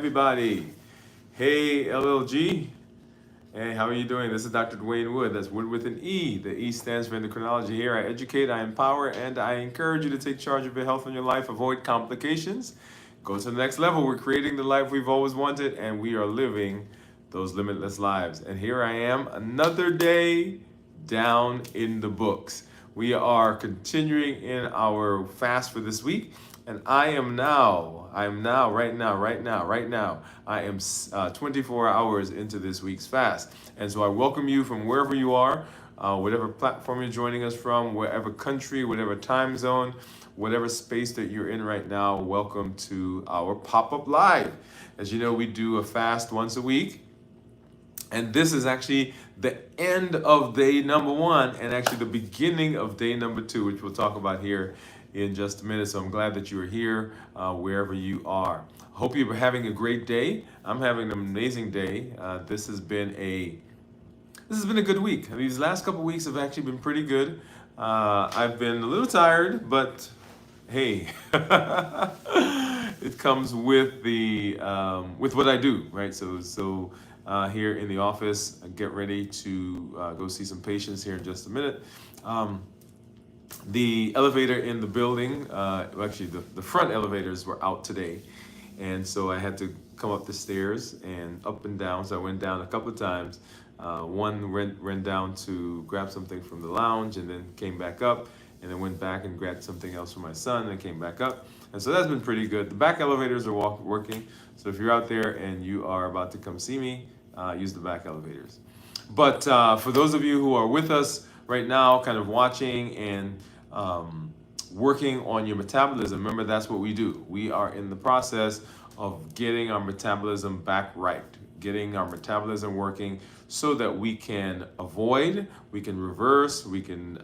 everybody. Hey, LLG. Hey, how are you doing? This is Dr. Dwain Woode. That's Wood with an E. The E stands for Endocrinology. Here I educate, I empower, and I encourage you to take charge of your health and your life, avoid complications, go to the next level. We're creating the life we've always wanted, and we are living those limitless lives. And here I am, another day down in the books. We are continuing in our fast for this week, and I am now, right now, I am 24 hours into this week's fast. And so I welcome you from wherever you are, whatever platform you're joining us from, wherever country, whatever time zone, whatever space that you're in right now. Welcome to our pop-up live. As you know, we do a fast once a week. And this is actually the end of day number one and actually the beginning of day number two, which we'll talk about here in just a minute. So I'm glad that you are here wherever you are. Hope you're having a great day. I'm having an amazing day. This has been a good week. These last couple weeks have actually been pretty good. I've been a little tired, but hey, it comes with the with what I do, right? So here in the office, get ready to go see some patients here in just a minute. The elevator in the building, actually the front elevators were out today, and so I had to come up the stairs and up and down. So I went down a couple of times. One ran down to grab something from the lounge and then came back up, and then went back and grabbed something else for my son and came back up. And so that's been pretty good. The back elevators are working. So if you're out there and you are about to come see me, use the back elevators. But for those of you who are with us right now, kind of watching and working on your metabolism, remember that's what we do. We are in the process of getting our metabolism back right, getting our metabolism working so that we can avoid, we can reverse, we can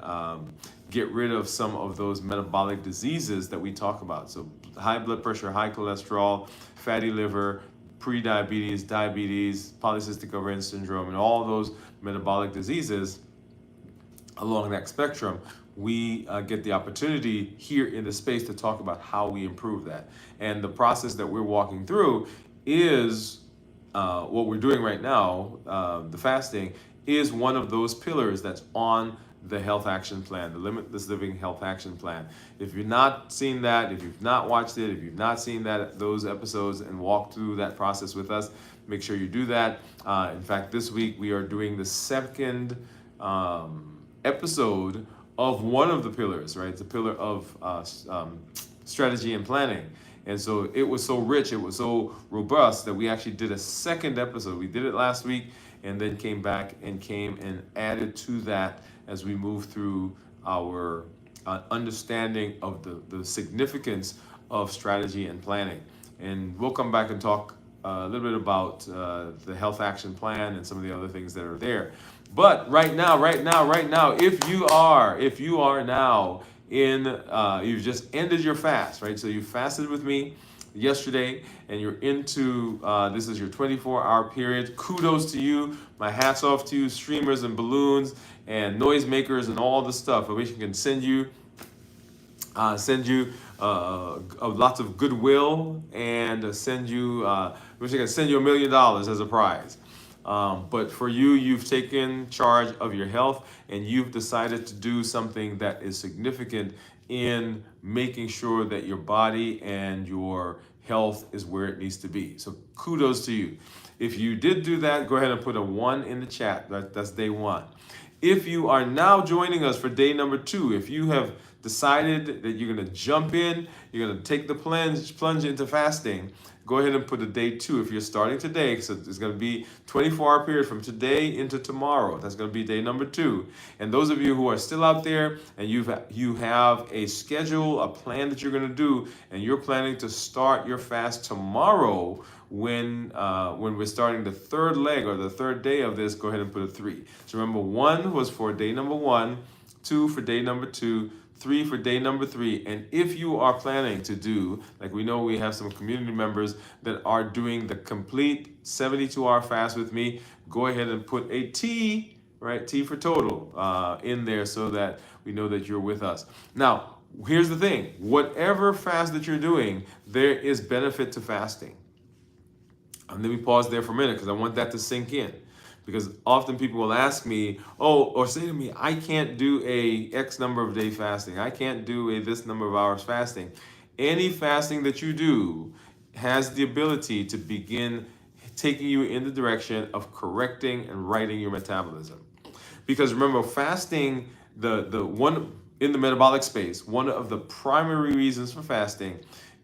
get rid of some of those metabolic diseases that we talk about. So high blood pressure, high cholesterol, fatty liver, pre-diabetes, diabetes, polycystic ovarian syndrome, and all those metabolic diseases along that spectrum. We get the opportunity here in the space to talk about how we improve that. And the process that we're walking through is what we're doing right now. The fasting is one of those pillars that's on the health action plan, the Limitless Living Health Action Plan. If you've not seen that, if you've not watched it, if you've not seen those episodes and walked through that process with us, make sure you do that. In fact, this week we are doing the second episode of one of the pillars, right? It's a pillar of strategy and planning. And so it was so rich, it was so robust that we actually did a second episode. We did it last week and then came back and added to that as we move through our understanding of the significance of strategy and planning. And we'll come back and talk a little bit about the health action plan and some of the other things that are there. But right now, if you are now you've just ended your fast, right? So you fasted with me yesterday and you're into, this is your 24-hour period. Kudos to you. My hat's off to you, streamers and balloons and noisemakers and all the stuff. I wish I can send you lots of goodwill and wish I could send you $1 million as a prize. But for you, you've taken charge of your health and you've decided to do something that is significant in making sure that your body and your health is where it needs to be. So kudos to you. If you did do that, go ahead and put a 1 in the chat. That's day one. If you are now joining us for day number 2, if you have decided that you're going to jump in, you're going to take the plunge into fasting, go ahead and put a day 2 if you're starting today. So it's going to be 24-hour period from today into tomorrow. That's going to be day number 2. And those of you who are still out there and you have a schedule, a plan that you're going to do, and you're planning to start your fast tomorrow when we're starting the third leg or the third day of this, go ahead and put a 3. So remember, 1 was for day number 1, 2 for day number 2, 3 for day number 3. And if you are planning to do, like we know we have some community members that are doing the complete 72-hour fast with me, go ahead and put a T, right? T for total in there so that we know that you're with us. Now, here's the thing. Whatever fast that you're doing, there is benefit to fasting. And let me pause there for a minute because I want that to sink in. Because often people will ask me, oh, or say to me, I can't do a X number of day fasting. I can't do a this number of hours fasting. Any fasting that you do has the ability to begin taking you in the direction of correcting and righting your metabolism. Because remember, fasting, the one in the metabolic space, one of the primary reasons for fasting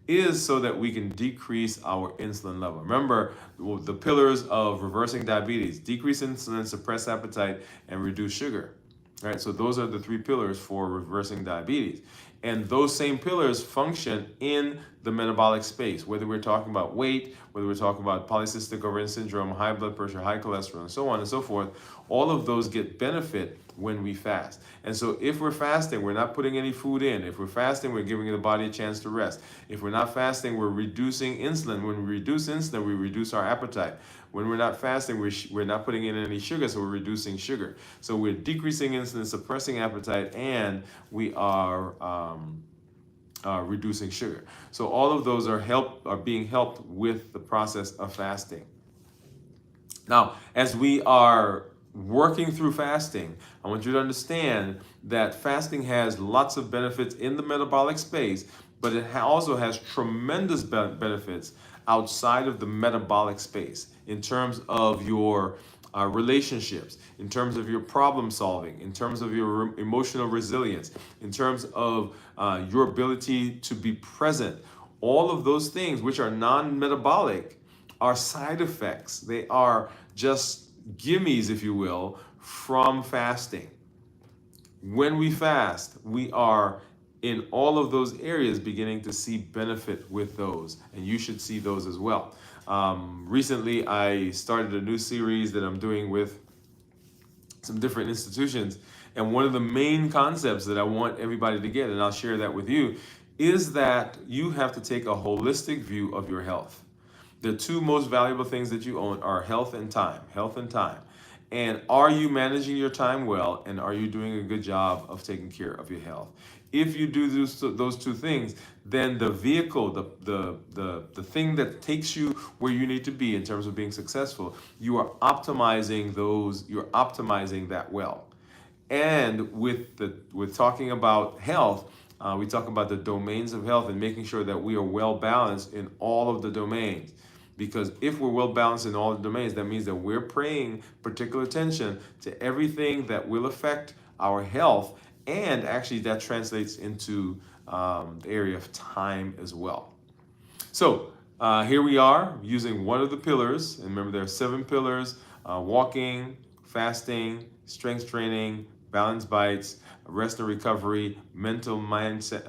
is so that we can decrease our insulin level. Remember the pillars of reversing diabetes: decrease insulin, suppress appetite, and reduce sugar. Right? So those are the three pillars for reversing diabetes. And those same pillars function in the metabolic space, whether we're talking about weight, whether we're talking about polycystic ovarian syndrome, high blood pressure, high cholesterol, and so on and so forth. All of those get benefit when we fast. And so if we're fasting, we're not putting any food in. If we're fasting, we're giving the body a chance to rest. If we're not fasting, we're reducing insulin. When we reduce insulin, we reduce our appetite. When we're not fasting, we're not putting in any sugar, so we're reducing sugar. So we're decreasing insulin, suppressing appetite, and we are reducing sugar. So all of those are being helped with the process of fasting. Now, as we are working through fasting, I want you to understand that fasting has lots of benefits in the metabolic space, but it also has tremendous benefits outside of the metabolic space in terms of your relationships, in terms of your problem solving, in terms of your emotional resilience, in terms of your ability to be present. All of those things which are non-metabolic are side effects. They are just gimmies, if you will, from fasting. When we fast, we are in all of those areas beginning to see benefit with those, and you should see those as well. Recently, I started a new series that I'm doing with some different institutions, and one of the main concepts that I want everybody to get, and I'll share that with you, is that you have to take a holistic view of your health. The two most valuable things that you own are health and time. Health and time. And are you managing your time well? And are you doing a good job of taking care of your health? If you do those two things, then the vehicle, the thing that takes you where you need to be in terms of being successful, you are optimizing those. You're optimizing that well. And with talking about health, we talk about the domains of health and making sure that we are well balanced in all of the domains. Because if we're well balanced in all the domains, that means that we're paying particular attention to everything that will affect our health, and actually that translates into the area of time as well. So here we are using one of the pillars, and remember there are 7 pillars: walking, fasting, strength training, balanced bites, rest and recovery, mental mindset,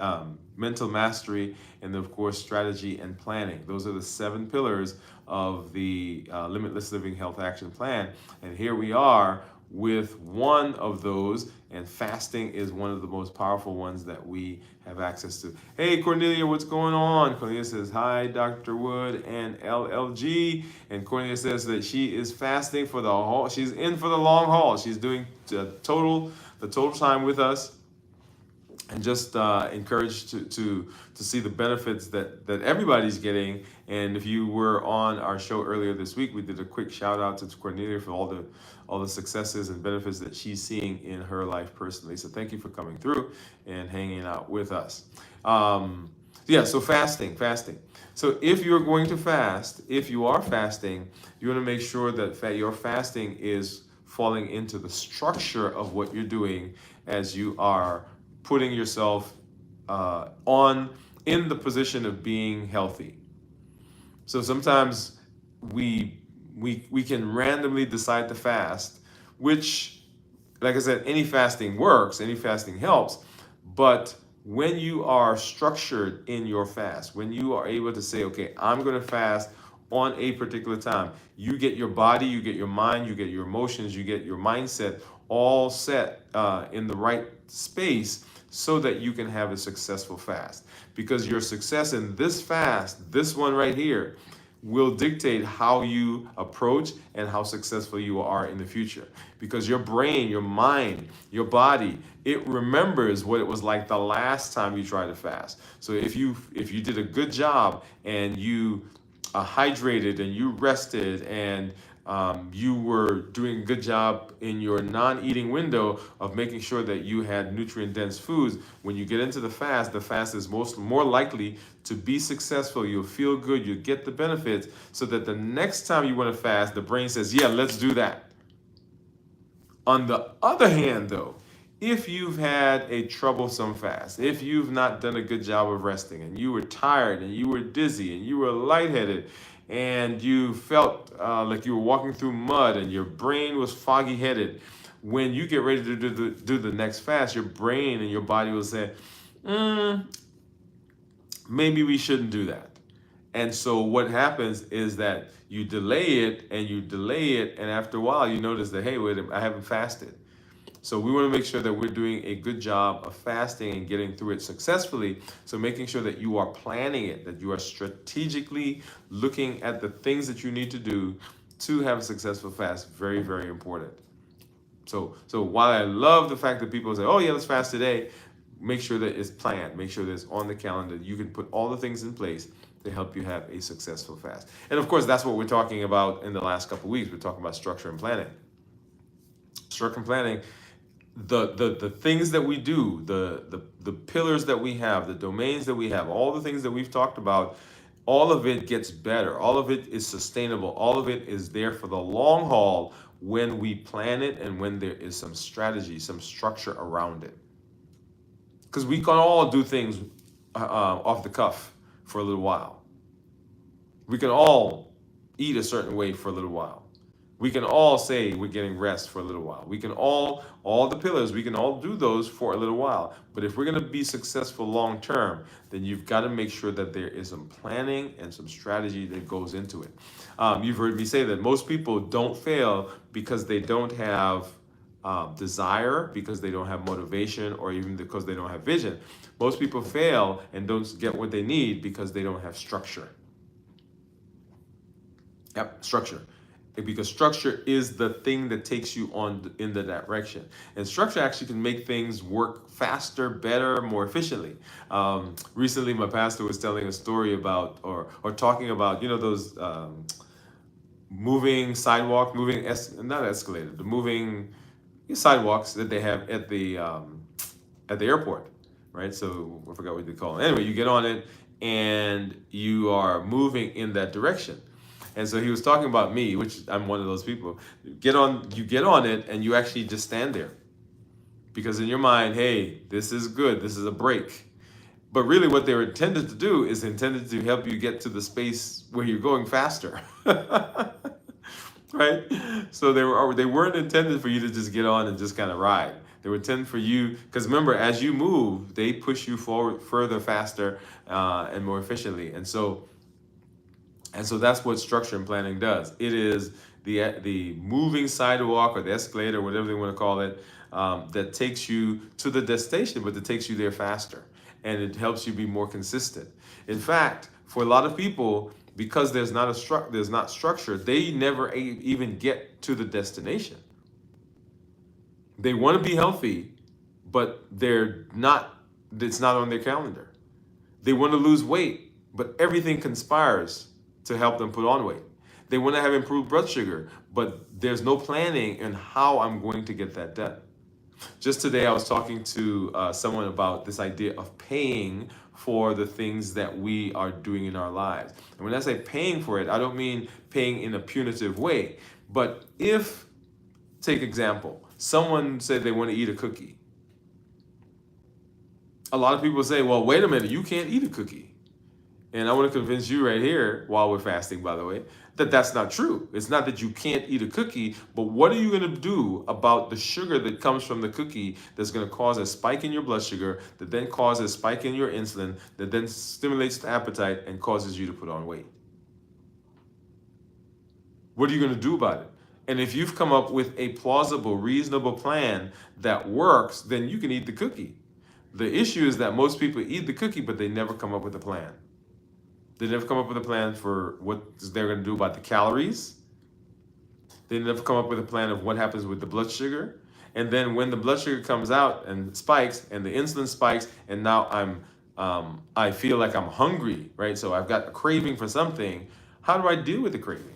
mental mastery, and then of course strategy and planning. Those are the 7 pillars of the Limitless Living Health Action Plan. And here we are with one of those, and fasting is one of the most powerful ones that we have access to. Hey Cornelia, what's going on? Cornelia says, hi Dr. Wood and LLG. And Cornelia says that she is fasting for the whole, she's in for the long haul. She's doing the total time with us, and just encouraged to see the benefits that everybody's getting. And if you were on our show earlier this week, we did a quick shout out to Cornelia for all the successes and benefits that she's seeing in her life personally. So thank you for coming through and hanging out with us. So fasting. So if you're going to fast, if you are fasting, you want to make sure that your fasting is falling into the structure of what you're doing as you are putting yourself in the position of being healthy. So sometimes we can randomly decide to fast, which, like I said, any fasting works, any fasting helps. But when you are structured in your fast, when you are able to say, okay, I'm going to fast on a particular time, you get your body, you get your mind, you get your emotions, you get your mindset all set in the right space, so that you can have a successful fast. Because your success in this fast, this one right here, will dictate how you approach and how successful you are in the future. Because your brain, your mind, your body, it remembers what it was like the last time you tried to fast. So if you did a good job and you hydrated and you rested and you were doing a good job in your non-eating window of making sure that you had nutrient-dense foods. When you get into the fast is more likely to be successful. You'll feel good, you'll get the benefits, so that the next time you want to fast, the brain says, yeah, let's do that. On the other hand, though, if you've had a troublesome fast, if you've not done a good job of resting, and you were tired, and you were dizzy, and you were lightheaded, and you felt like you were walking through mud, and your brain was foggy headed, when you get ready to do the next fast, your brain and your body will say, maybe we shouldn't do that. And so what happens is that you delay it and you delay it, and after a while you notice that, hey, wait a minute, I haven't fasted. So we want to make sure that we're doing a good job of fasting and getting through it successfully. So making sure that you are planning it, that you are strategically looking at the things that you need to do to have a successful fast, very, very important. So while I love the fact that people say, oh yeah, let's fast today, make sure that it's planned, make sure that it's on the calendar. You can put all the things in place to help you have a successful fast. And of course, that's what we're talking about in the last couple of weeks. We're talking about structure and planning. Structure and planning, the things that we do, the pillars that we have, the domains that we have, all the things that we've talked about, all of it gets better. All of it is sustainable. All of it is there for the long haul when we plan it and when there is some strategy, some structure around it. Because we can all do things off the cuff for a little while. We can all eat a certain way for a little while. We can all say we're getting rest for a little while. We can all the pillars, we can all do those for a little while. But if we're going to be successful long term, then you've got to make sure that there is some planning and some strategy that goes into it. You've heard me say that most people don't fail because they don't have desire, because they don't have motivation, or even because they don't have vision. Most people fail and don't get what they need because they don't have structure. Yep, structure. Because structure is the thing that takes you on in the direction, and structure actually can make things work faster, better, more efficiently. Recently, my pastor was telling a story about, or talking about, those moving sidewalk, not escalator, the moving sidewalks that they have at the airport, right? So I forgot what they call it. Anyway, you get on it and you are moving in that direction. And so he was talking about me, which I'm one of those people. You get on it and you actually just stand there. Because in your mind, hey, this is good, this is a break. But really what they were intended to do is intended to help you get to the space where you're going faster. Right? So they weren't intended for you to just get on and just kind of ride. They were intended for you, because remember, as you move, they push you forward further, faster, and more efficiently. And so that's what structure and planning does. It is the moving sidewalk or the escalator, whatever they want to call it, that takes you to the destination, but that takes you there faster. And it helps you be more consistent. In fact, for a lot of people, because there's not structure, they never even get to the destination. They want to be healthy, but it's not on their calendar. They want to lose weight, but everything conspires to help them put on weight. They want to have improved blood sugar, but there's no planning in how I'm going to get that done. Just today, I was talking to someone about this idea of paying for the things that we are doing in our lives. And when I say paying for it, I don't mean paying in a punitive way. But take example, someone said they want to eat a cookie. A lot of people say, well, wait a minute, you can't eat a cookie. And I want to convince you right here, while we're fasting, by the way, that that's not true. It's not that you can't eat a cookie, but what are you going to do about the sugar that comes from the cookie that's going to cause a spike in your blood sugar, that then causes a spike in your insulin, that then stimulates the appetite and causes you to put on weight? What are you going to do about it? And if you've come up with a plausible, reasonable plan that works, then you can eat the cookie. The issue is that most people eat the cookie, but they never come up with a plan. They never come up with a plan for what they're going to do about the calories. They never come up with a plan of what happens with the blood sugar. And then when the blood sugar comes out and spikes, and the insulin spikes, and now I feel like I'm hungry, right? So I've got a craving for something. How do I deal with the craving?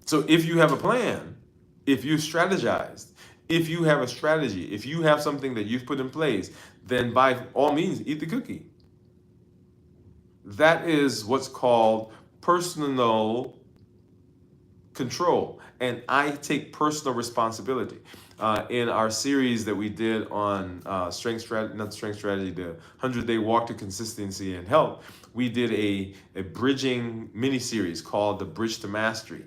So if you have a plan, if you strategized, if you have a strategy, if you have something that you've put in place, then by all means, eat the cookie. That is what's called personal control. And I take personal responsibility. In our series that we did on strength strategy, not strength strategy, the 100-day walk to consistency and health, we did a bridging mini series called the Bridge to Mastery.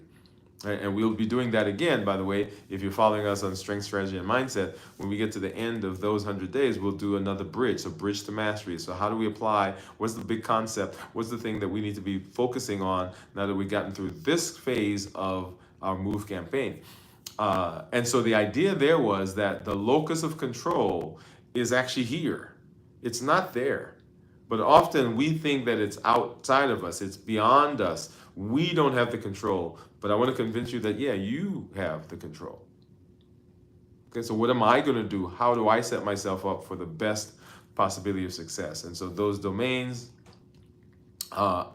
Right? And we'll be doing that again, by the way, if you're following us on strength, strategy, and mindset. When we get to the end of those 100 days, we'll do another bridge. So bridge to mastery. So how do we apply? What's the big concept? What's the thing that we need to be focusing on now that we've gotten through this phase of our MOVE campaign? And so the idea there was that the locus of control is actually here. It's not there. But often we think that it's outside of us, it's beyond us. We don't have the control. But I want to convince you that, yeah, you have the control. Okay, so what am I going to do? How do I set myself up for the best possibility of success? And so those domains are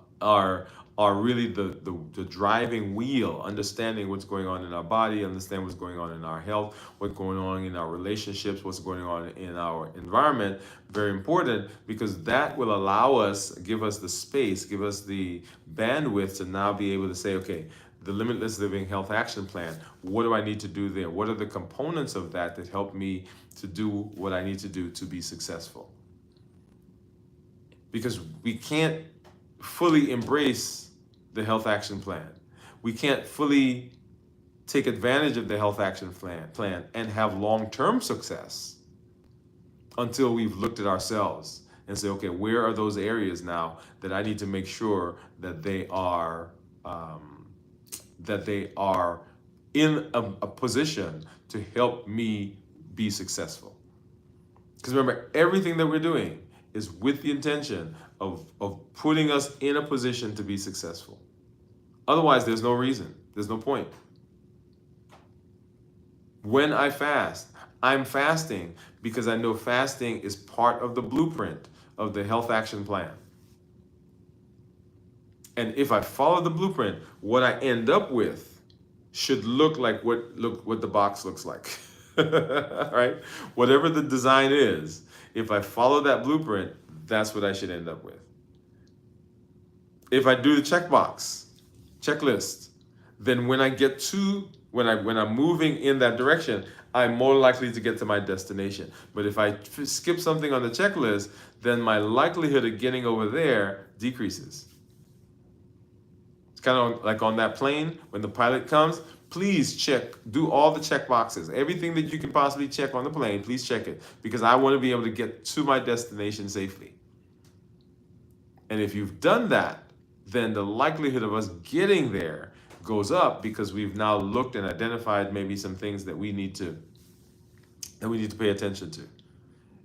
really the driving wheel, understanding what's going on in our body, understand what's going on in our health, what's going on in our relationships, what's going on in our environment. Very important, because that will allow us, give us the space, give us the bandwidth to now be able to say, okay, the Limitless Living Health Action Plan, what do I need to do there? What are the components of that that help me to do what I need to do to be successful? Because we can't fully embrace the health action plan. We can't fully take advantage of the health action plan and have long-term success until we've looked at ourselves and say, okay, where are those areas now that I need to make sure that they are in a position to help me be successful. Because remember, everything that we're doing is with the intention of putting us in a position to be successful. Otherwise, there's no reason. There's no point. When I fast, I'm fasting because I know fasting is part of the blueprint of the health action plan. And if I follow the blueprint, what I end up with should look like what the box looks like. Right? Whatever the design is, if I follow that blueprint, that's what I should end up with. If I do the checklist, then when I'm moving in that direction, I'm more likely to get to my destination. But if I skip something on the checklist, then my likelihood of getting over there decreases. It's kind of like on that plane, when the pilot comes, please do all the check boxes. Everything that you can possibly check on the plane, please check it, because I want to be able to get to my destination safely. And if you've done that, then the likelihood of us getting there goes up, because we've now looked and identified maybe some things that we need to pay attention to.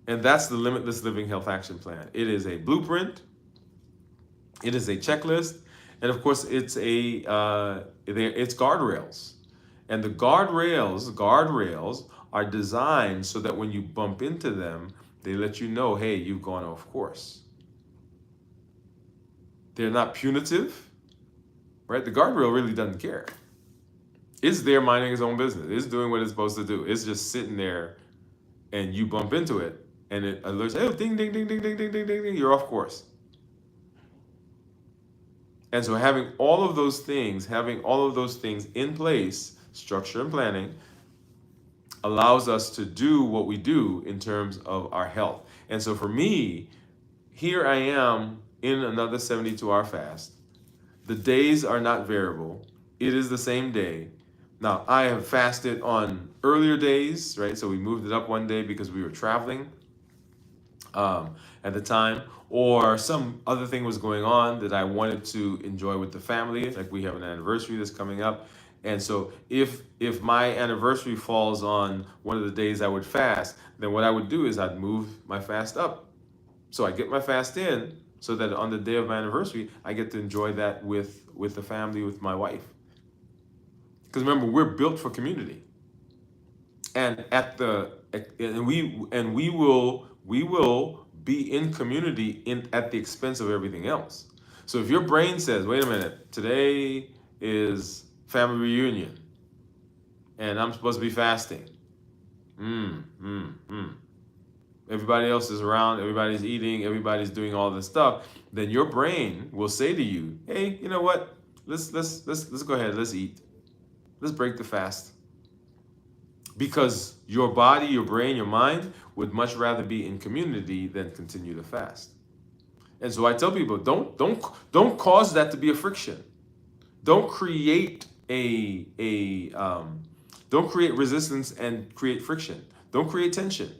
And that's the Limitless Living Health Action Plan. It is a blueprint. It is a checklist. And of course, it's guardrails. And the guardrails are designed so that when you bump into them, they let you know, hey, you've gone off course. They're not punitive, right? The guardrail really doesn't care. It's there minding its own business. It's doing what it's supposed to do. It's just sitting there, and you bump into it, and it alerts, oh, ding, ding, ding, ding, ding, ding, ding, ding, ding, you're off course. And so having all of those things in place, structure and planning, allows us to do what we do in terms of our health. And so for me, here I am in another 72-hour fast. The days are not variable. It is the same day. Now, I have fasted on earlier days, right? So we moved it up one day because we were traveling at the time, or some other thing was going on that I wanted to enjoy with the family. Like we have an anniversary that's coming up. And so if my anniversary falls on one of the days I would fast, then what I would do is I'd move my fast up. So I get my fast in so that on the day of my anniversary, I get to enjoy that with the family, with my wife. Because remember, we're built for community. And we will be in community at the expense of everything else. So if your brain says, wait a minute, today is family reunion and I'm supposed to be fasting. Mm, mm, mm. Everybody else is around, everybody's eating, everybody's doing all this stuff, then your brain will say to you, hey, you know what? Let's go ahead, let's eat. Let's break the fast. Because your body, your brain, your mind would much rather be in community than continue to fast. And so I tell people, don't cause that to be a friction. Don't create don't create resistance and create friction. Don't create tension.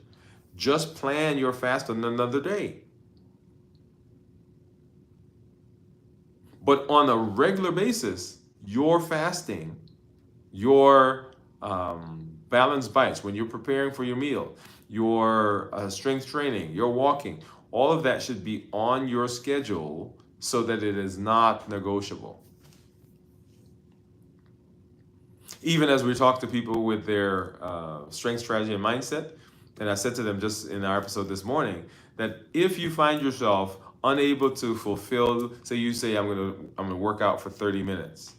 Just plan your fast on another day. But on a regular basis, your fasting, your balanced bites, when you're preparing for your meal, your strength training, your walking, all of that should be on your schedule so that it is not negotiable. Even as we talk to people with their strength strategy and mindset, and I said to them just in our episode this morning that if you find yourself unable to fulfill, say you say I'm gonna work out for 30 minutes,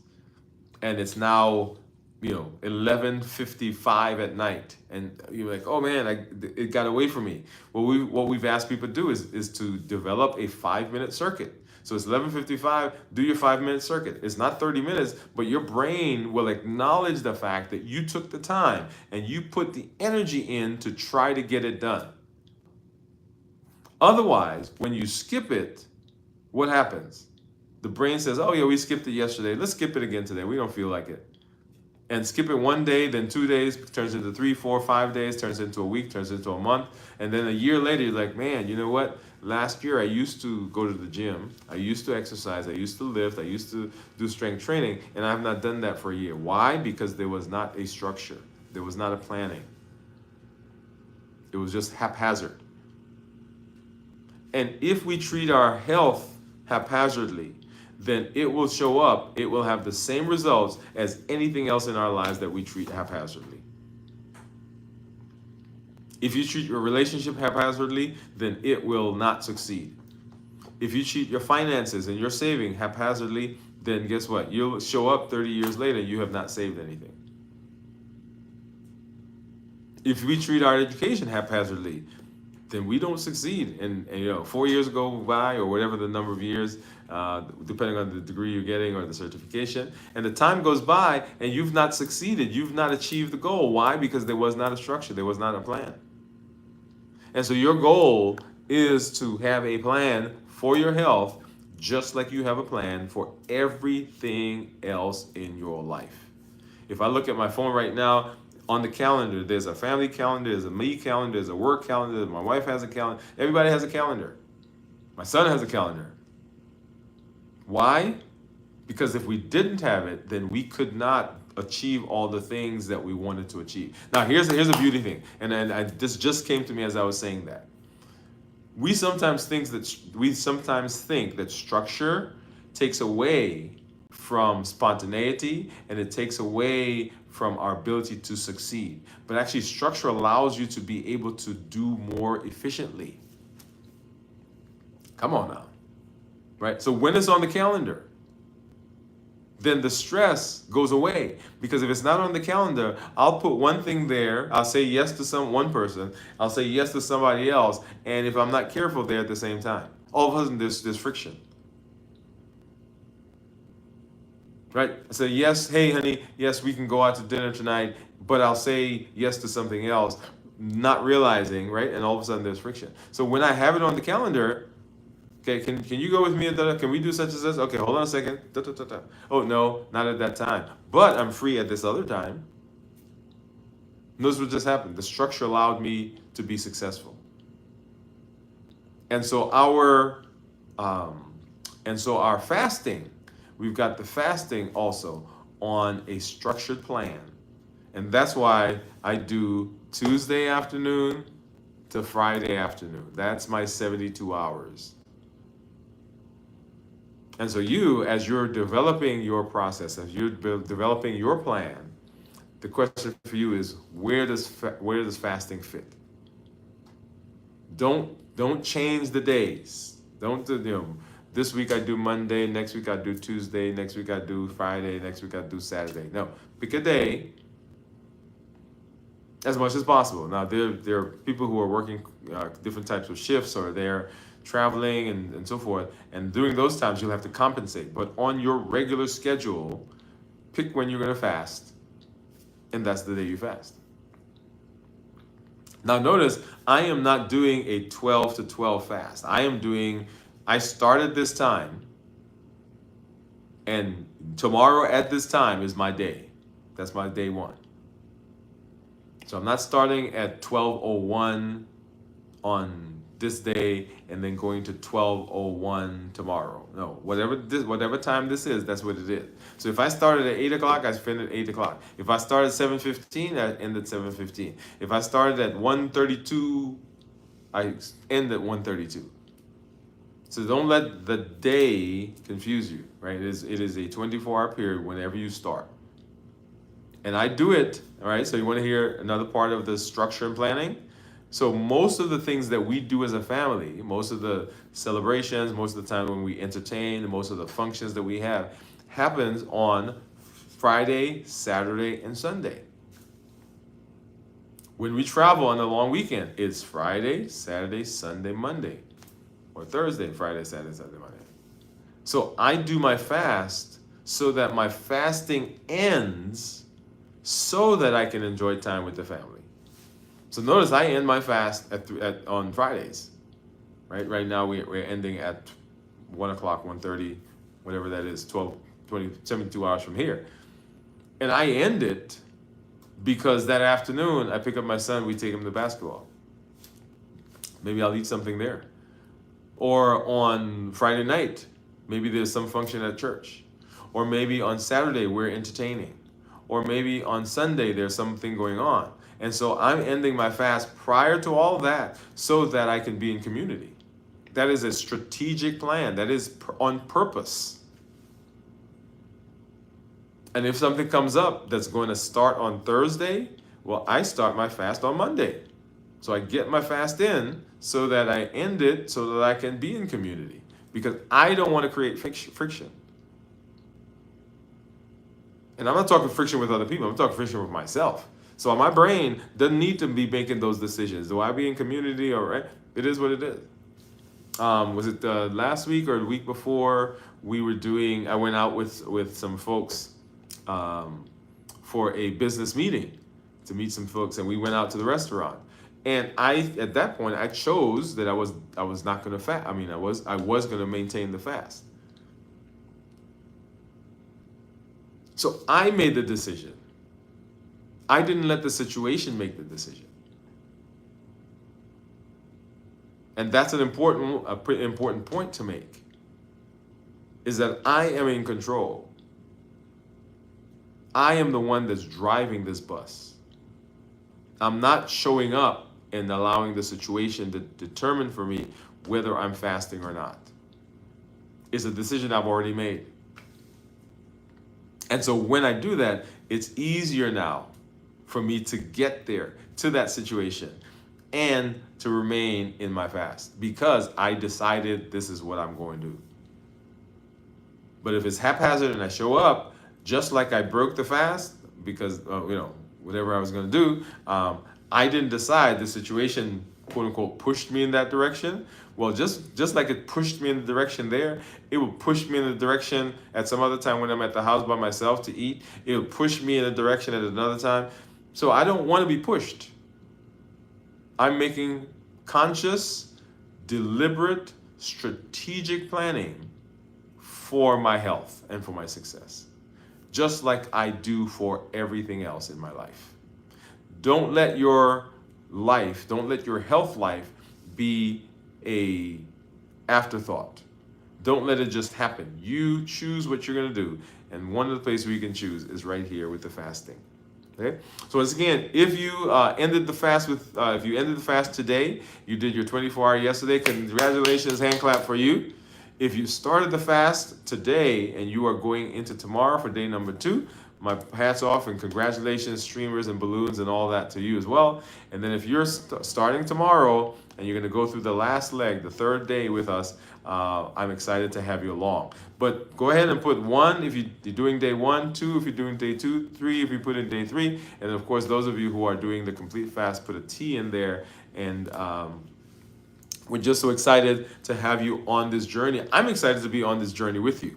and it's now 11:55 at night, and you're like, oh man, it got away from me. What we've asked people to do is to develop a 5-minute circuit. So it's 11:55, do your 5-minute circuit. It's not 30 minutes, but your brain will acknowledge the fact that you took the time and you put the energy in to try to get it done. Otherwise, when you skip it, what happens? The brain says, oh yeah, we skipped it yesterday, let's skip it again today, we don't feel like it. And skip it one day, then 2 days, turns into 3, 4, 5 days, turns into a week, turns into a month. And then a year later, you're like, man, you know what? Last year, I used to go to the gym. I used to exercise. I used to lift. I used to do strength training. And I have not done that for a year. Why? Because there was not a structure. There was not a planning. It was just haphazard. And if we treat our health haphazardly, then it will show up, it will have the same results as anything else in our lives that we treat haphazardly. If you treat your relationship haphazardly, then it will not succeed. If you treat your finances and your saving haphazardly, then guess what? You'll show up 30 years later, you have not saved anything. If we treat our education haphazardly, then we don't succeed. And 4 years go by, or whatever the number of years, depending on the degree you're getting or the certification, and the time goes by and you've not succeeded, you've not achieved the goal. Why? Because there was not a structure, there was not a plan. And so your goal is to have a plan for your health, just like you have a plan for everything else in your life. If I look at my phone right now, on the calendar, there's a family calendar, there's a me calendar, there's a work calendar, my wife has a calendar, everybody has a calendar. My son has a calendar. Why? Because if we didn't have it, then we could not achieve all the things that we wanted to achieve. Now, here's a beauty thing, and this just came to me as I was saying that. We sometimes think that structure takes away from spontaneity, and it takes away from our ability to succeed. But actually, structure allows you to be able to do more efficiently. Come on now. Right? So when it's on the calendar, then the stress goes away. Because if it's not on the calendar, I'll put one thing there, I'll say yes to one person, I'll say yes to somebody else, and if I'm not careful, they're at the same time. All of a sudden, there's friction. Right? I say, yes, hey, honey, yes, we can go out to dinner tonight, but I'll say yes to something else, not realizing, right? And all of a sudden, there's friction. So when I have it on the calendar, okay, can you go with me? Can we do such and such? Okay, hold on a second. Oh, no, not at that time. But I'm free at this other time. Notice what just happened. The structure allowed me to be successful. And so our fasting, we've got the fasting also on a structured plan. And that's why I do Tuesday afternoon to Friday afternoon. That's my 72 hours. And so you, as you're developing your process, as you're developing your plan, the question for you is, where does fasting fit? Don't change the days. Don't this week I do Monday, next week I do Tuesday, next week I do Friday, next week I do Saturday. No, pick a day as much as possible. Now, there are people who are working different types of shifts, or they're traveling and so forth. And during those times, you'll have to compensate. But on your regular schedule, pick when you're going to fast, and that's the day you fast. Now, notice I am not doing a 12 to 12 fast. I started this time, and tomorrow at this time is my day. That's my day one. So I'm not starting at 12:01 on this day and then going to 12:01 tomorrow. No, whatever time this is, that's what it is. So if I started at 8 o'clock, I finish at 8 o'clock. If I started at 7:15, I end at 7:15. If I started at 1:32, I end at 1:32. So don't let the day confuse you, right? It is a 24-hour period whenever you start. And I do it, all right? So you want to hear another part of the structure and planning? So most of the things that we do as a family, most of the celebrations, most of the time when we entertain, most of the functions that we have, happens on Friday, Saturday, and Sunday. When we travel on a long weekend, it's Friday, Saturday, Sunday, Monday. Or Thursday, Friday, Saturday, Sunday, Monday. So I do my fast so that my fasting ends so that I can enjoy time with the family. So notice I end my fast on Fridays, right? Right now we're ending at 1 o'clock, 1:30, whatever that is, 12, 20, 72 hours from here. And I end it because that afternoon I pick up my son, we take him to basketball. Maybe I'll eat something there. Or on Friday night, maybe there's some function at church. Or maybe on Saturday we're entertaining. Or maybe on Sunday there's something going on. And so I'm ending my fast prior to all of that so that I can be in community. That is a strategic plan. That is on purpose. And if something comes up that's going to start on Thursday, well, I start my fast on Monday. So I get my fast in so that I end it so that I can be in community. Because I don't want to create friction. And I'm not talking friction with other people. I'm talking friction with myself. So my brain doesn't need to be making those decisions. Do I be in community or right? It is what it is. Was it last week or the week before I went out with some folks for a business meeting to meet some folks, and we went out to the restaurant. And at that point I chose that I was not going to fast. I mean, I was going to maintain the fast. So I made the decision. I didn't let the situation make the decision. And that's an important point to make, is that I am in control. I am the one that's driving this bus. I'm not showing up and allowing the situation to determine for me whether I'm fasting or not. It's a decision I've already made. And so when I do that, it's easier now for me to get there, to that situation, and to remain in my fast because I decided this is what I'm going to do. But if it's haphazard and I show up just like I broke the fast because, whatever I was going to do, I didn't decide the situation, quote unquote, pushed me in that direction. Well, just like it pushed me in the direction there, it will push me in the direction at some other time when I'm at the house by myself to eat. It will push me in a direction at another time. So I don't want to be pushed. I'm making conscious, deliberate, strategic planning for my health and for my success, just like I do for everything else in my life. Don't let your health life be a afterthought. Don't let it just happen. You choose what you're going to do. And one of the places where you can choose is right here with the fasting. Okay? So once again, if you ended the fast today, you did your 24-hour yesterday, congratulations, hand clap for you. If you started the fast today and you are going into tomorrow for day number 2, my hats off and congratulations, streamers and balloons and all that to you as well. And then if you're starting tomorrow and you're going to go through the last leg, the third day with us, I'm excited to have you along. But go ahead and put 1 if you're doing day 1, 2 if you're doing day 2, 3 if you put in day 3, and of course those of you who are doing the complete fast, put a T in there. And we're just so excited to have you on this journey. I'm excited to be on this journey with you.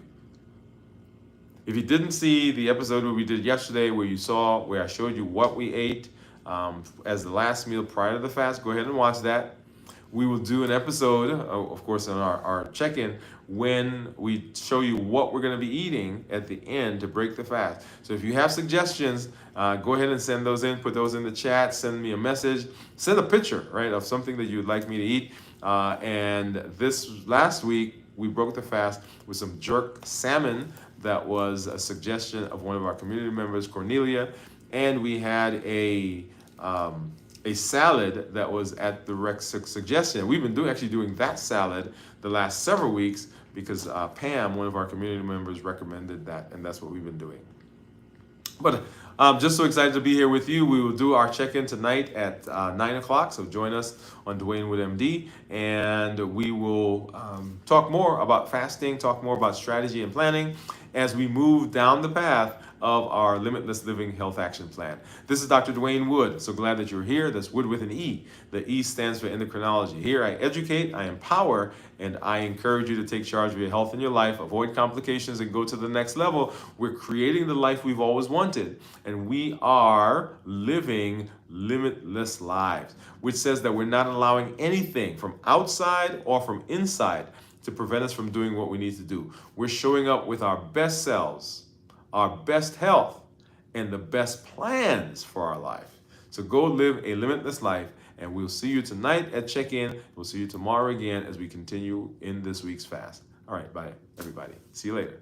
If you didn't see the episode where we did yesterday, where I showed you what we ate as the last meal prior to the fast, go ahead and watch that. We will do an episode, of course, on our check-in when we show you what we're going to be eating at the end to break the fast. So if you have suggestions, go ahead and send those in, put those in the chat, send me a message, send a picture, right, of something that you'd like me to eat. And this last week, we broke the fast with some jerk salmon. That was a suggestion of one of our community members, Cornelia, and we had a salad that was at the Rex suggestion. We've been doing that salad the last several weeks because Pam, one of our community members, recommended that, and that's what we've been doing. But just so excited to be here with you. We will do our check-in tonight at 9 o'clock, so join us on Dwain Woode MD, and we will talk more about fasting, talk more about strategy and planning as we move down the path of our Limitless Living Health Action Plan. This is Dr. Dwain Woode. So glad that you're here. That's Woode with an E. The E stands for Endocrinology. Here I educate, I empower, and I encourage you to take charge of your health and your life, avoid complications, and go to the next level. We're creating the life we've always wanted, and we are living limitless lives, which says that we're not allowing anything from outside or from inside to prevent us from doing what we need to do. We're showing up with our best selves, our best health, and the best plans for our life. So go live a limitless life, and we'll see you tonight at check-in. We'll see you tomorrow again as we continue in this week's fast. All right, bye, everybody. See you later.